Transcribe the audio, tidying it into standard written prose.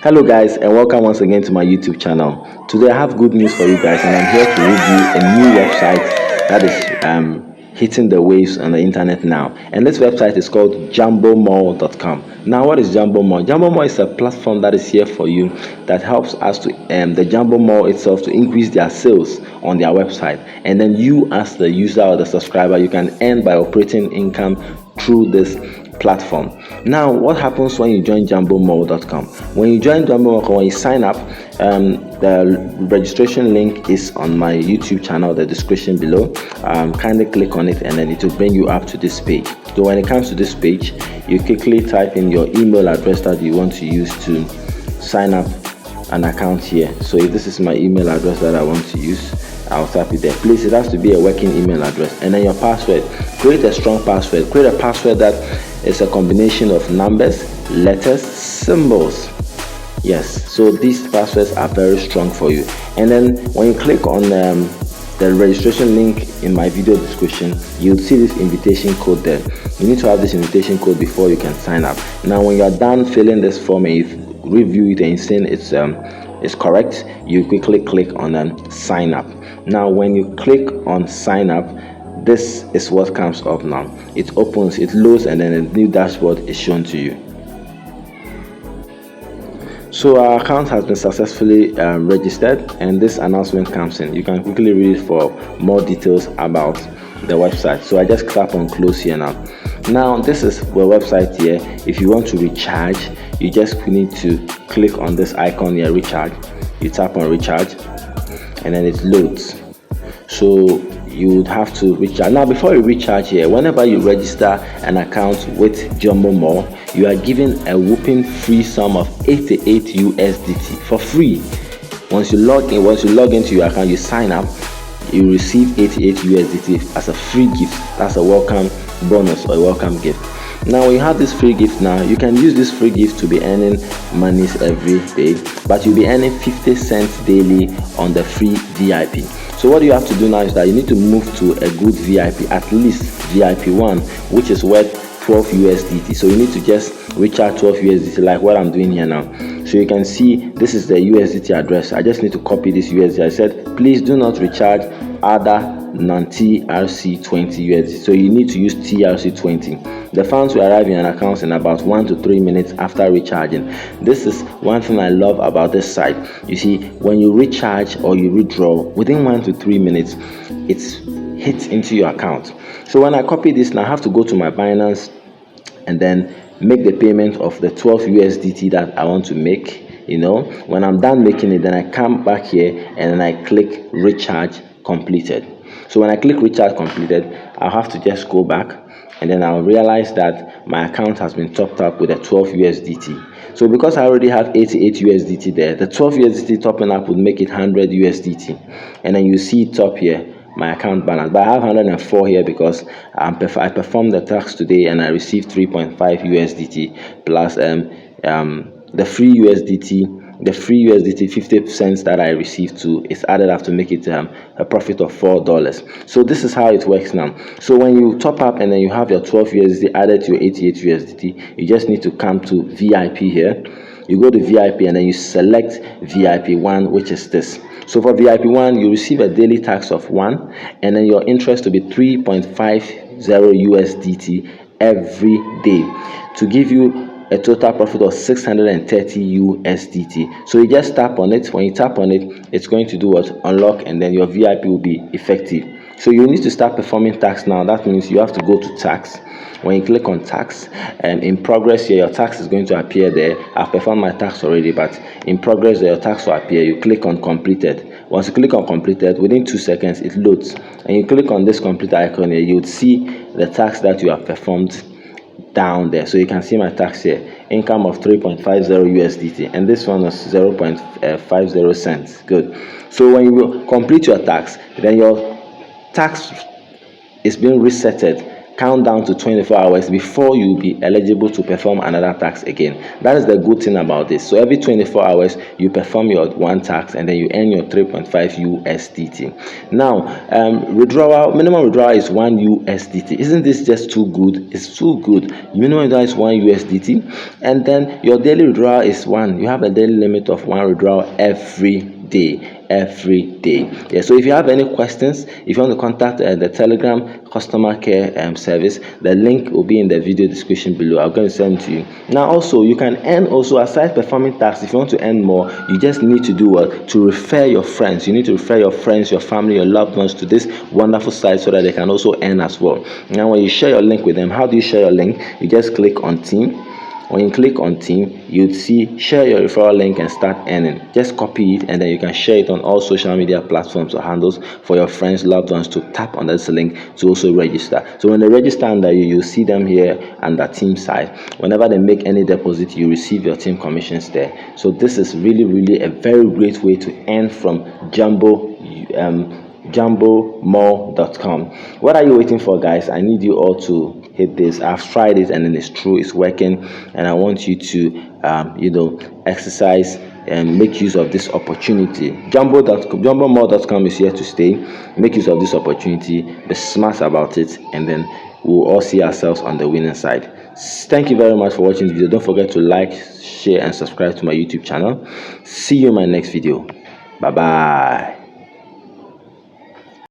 Hello guys, and welcome once again to my YouTube channel. Today I have good news for you guys, and I'm here to review a new website that is hitting the waves on the internet now. And this website is called JumboMall.com. Now, what is Jumbo Mall? Jumbo Mall is a platform that is here for you that helps us to the Jumbo Mall itself to increase their sales on their website, and then you as the user or the subscriber, you can earn by operating income through this platform. Now, what happens when you join JumboMall.com? When you join JumboMall.com, when you sign up, the registration link is on my YouTube channel, the description below. Kindly click on it, and then it will bring you up to this page. So when it comes to this page, you quickly type in your email address that you want to use to sign up an account here. So if this is my email address that I want to use, I'll type it there. Please, it has to be a working email address, and then your password. Create a strong password. Create a password that is a combination of numbers, letters, symbols. Yes, so these passwords are very strong for you. And then when you click on the registration link in my video description, you'll see this invitation code there. You need to have this invitation code before you can sign up. Now, when you're done filling this form and you review it and you see it's correct, you quickly click on sign up. Now, when you click on sign up, this is what comes up now. It opens, it loads, and then a new dashboard is shown to you. So our account has been successfully registered, and this announcement comes in. You can quickly read it for more details about the website. So I just tap on close here now. Now, this is the website here. If you want to recharge, you just need to click on this icon here, recharge. You tap on recharge, and then it loads. So you would have to recharge. Now, before you recharge here, whenever you register an account with Jumbo Mall, you are given a whopping free sum of 88 USDT for free. Once you log into your account, you sign up, you receive 88 USDT as a free gift. That's a welcome bonus or a welcome gift. Now, when you have this free gift, now you can use this free gift to be earning monies every day, but you'll be earning 50 cents daily on the free VIP. So what you have to do now is that you need to move to a good VIP, at least VIP 1, which is worth 12 USDT. So you need to just recharge 12 USDT like what I'm doing here now. So you can see this is the USDT address. I just need to copy this USDT. I said, please do not recharge other non-TRC20 USDT. So you need to use TRC20. The funds will arrive in your accounts in about 1 to 3 minutes after recharging. This is one thing I love about this site. You see, when you recharge or you withdraw, within 1 to 3 minutes, it's hit into your account. So when I copy this now, I have to go to my Binance and then make the payment of the 12 USDT that I want to make. You know, when I'm done making it, then I come back here and then I click recharge completed. So when I click recharge completed, I'll have to just go back, and then I'll realize that my account has been topped up with a 12 USDT. So because I already have 88 USDT there, the 12 USDT topping up would make it 100 USDT. And then you see top here, my account balance. But I have 104 here because I performed the tax today and I received 3.5 USDT plus the free USDT. The free USDT 50 cents that I received too is added up to make it a profit of $4. So this is how it works now. So when you top up and then you have your 12 USDT added to your 88 USDT, you just need to come to VIP here. You go to VIP and then you select VIP 1, which is this. So for VIP 1, you receive a daily tax of 1, and then your interest will be 3.50 USDT every day to give you a total profit of 630 USDT. So you just tap on it. When you tap on it, it's going to do what? Unlock, and then your VIP will be effective. So you need to start performing tax now. That means you have to go to tax. When you click on tax, and in progress here, your tax is going to appear there. I've performed my tax already, but in progress your tax will appear. You click on completed. Once you click on completed, within 2 seconds it loads, and you click on this complete icon here, you would see the tax that you have performed down there. So you can see my tax here, income of 3.50 USDT, and this one was 0.50 cents. Good. So when you complete your tax, then your tax is being resetted count down to 24 hours before you'll be eligible to perform another tax again. That is the good thing about this. So every 24 hours you perform your one tax and then you earn your 3.5 USDT. Now minimum withdrawal is 1 USDT. Isn't this just too good? It's too good. Minimum withdrawal is 1 USDT, and then your daily withdrawal is 1. You have a daily limit of 1 withdrawal every day. Yeah, so if you have any questions, if you want to contact the Telegram customer care service, the link will be in the video description below. I'm going to send it to you. Now also, you can earn also, aside performing tax, if you want to earn more, you just need to do what? To refer your friends. You need to refer your friends, your family, your loved ones to this wonderful site so that they can also earn as well. Now when you share your link with them, how do you share your link? You just click on team. When you click on team, you'd see share your referral link and start earning. Just copy it and then you can share it on all social media platforms or handles for your friends, loved ones to tap on this link to also register. So when they register under you, you'll see them here under team side. Whenever they make any deposit, you receive your team commissions there. So this is really a very great way to earn from jumbomall.com. What are you waiting for, guys? I need you all to hit this. I've tried it and then it's true, it's working, and I want you to exercise and make use of this opportunity. Jumbomall.com is here to stay. Make use of this opportunity, be smart about it, and then we'll all see ourselves on the winning side. Thank you very much for watching the video. Don't forget to like, share and subscribe to my YouTube channel. See you in my next video. Bye bye.